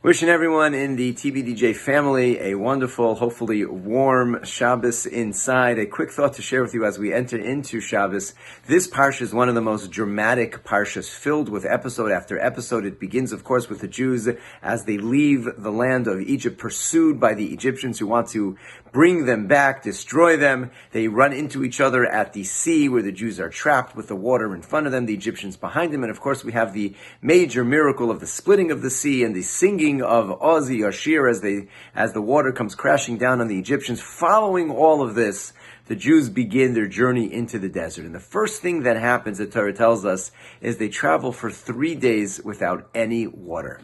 Wishing everyone in the TBDJ family a wonderful, hopefully warm Shabbos inside. A quick thought to share with you as we enter into Shabbos. This parsha is one of the most dramatic parshas, filled with episode after episode. It begins, of course, with the Jews as they leave the land of Egypt, pursued by the Egyptians who want to bring them back, destroy them. They run into each other at the sea where the Jews are trapped with the water in front of them, the Egyptians behind them. And of course, we have the major miracle of the splitting of the sea and the singing of Ozi Yashir as the water comes crashing down on the Egyptians. Following all of this, the Jews begin their journey into the desert. And the first thing that happens, the Torah tells us, is they travel for 3 days without any water.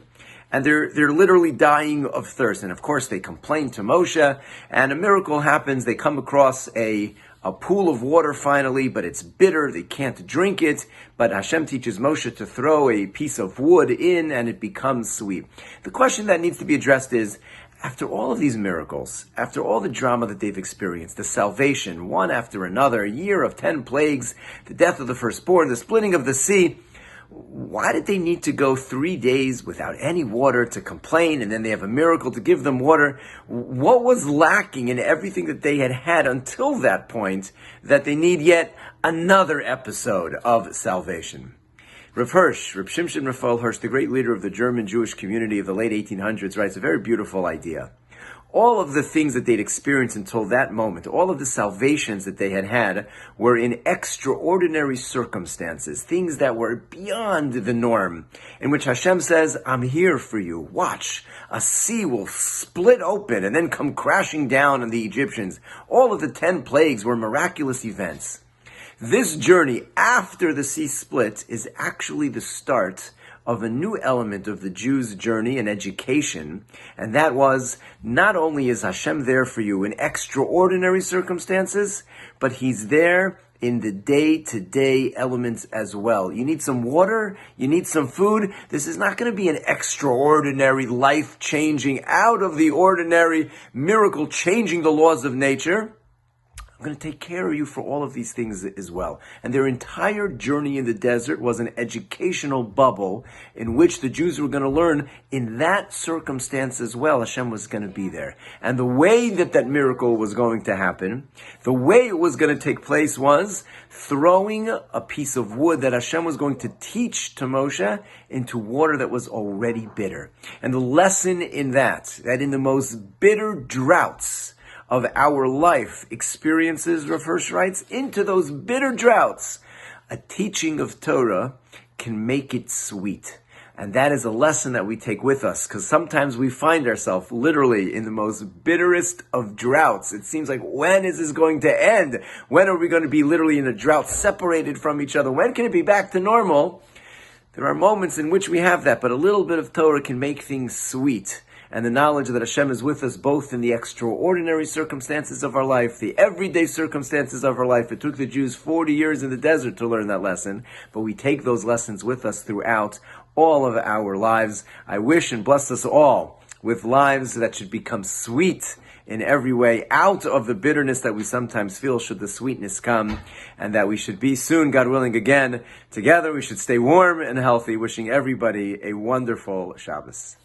And they're literally dying of thirst. And of course, they complain to Moshe, and a miracle happens. They come across a pool of water finally, but it's bitter. They can't drink it. But Hashem teaches Moshe to throw a piece of wood in, and it becomes sweet. The question that needs to be addressed is, after all of these miracles, after all the drama that they've experienced, the salvation, one after another, a year of 10 plagues, the death of the firstborn, the splitting of the sea, why did they need to go 3 days without any water to complain, and then they have a miracle to give them water? What was lacking in everything that they had had until that point that they need yet another episode of salvation? Rav Shimshon Raphael Hirsch, the great leader of the German Jewish community of the late 1800s, writes a very beautiful idea. All of the things that they'd experienced until that moment, all of the salvations that they had had, were in extraordinary circumstances, things that were beyond the norm, in which Hashem says, I'm here for you. Watch, a sea will split open and then come crashing down on the Egyptians. All of the 10 plagues were miraculous events. This journey after the sea split is actually the start of a new element of the Jews' journey and education, and that was, not only is Hashem there for you in extraordinary circumstances, but He's there in the day-to-day elements as well. You need some water, you need some food. This is not going to be an extraordinary, life-changing, out of the ordinary, miracle changing the laws of nature. I'm going to take care of you for all of these things as well. And their entire journey in the desert was an educational bubble in which the Jews were going to learn in that circumstance as well. Hashem was going to be there. And the way that miracle was going to happen, the way it was going to take place was throwing a piece of wood that Hashem was going to teach to Moshe into water that was already bitter. And the lesson in that in the most bitter droughts of our life experiences, Rav Hirsch writes, into those bitter droughts, a teaching of Torah can make it sweet. And that is a lesson that we take with us, because sometimes we find ourselves literally in the most bitterest of droughts. It seems like, when is this going to end? When are we going to be literally in a drought, separated from each other? When can it be back to normal? There are moments in which we have that, but a little bit of Torah can make things sweet. And the knowledge that Hashem is with us both in the extraordinary circumstances of our life, the everyday circumstances of our life. It took the Jews 40 years in the desert to learn that lesson, but we take those lessons with us throughout all of our lives. I wish and bless us all with lives that should become sweet in every way, out of the bitterness that we sometimes feel, should the sweetness come, and that we should be soon, God willing, again together. We should stay warm and healthy, wishing everybody a wonderful Shabbos.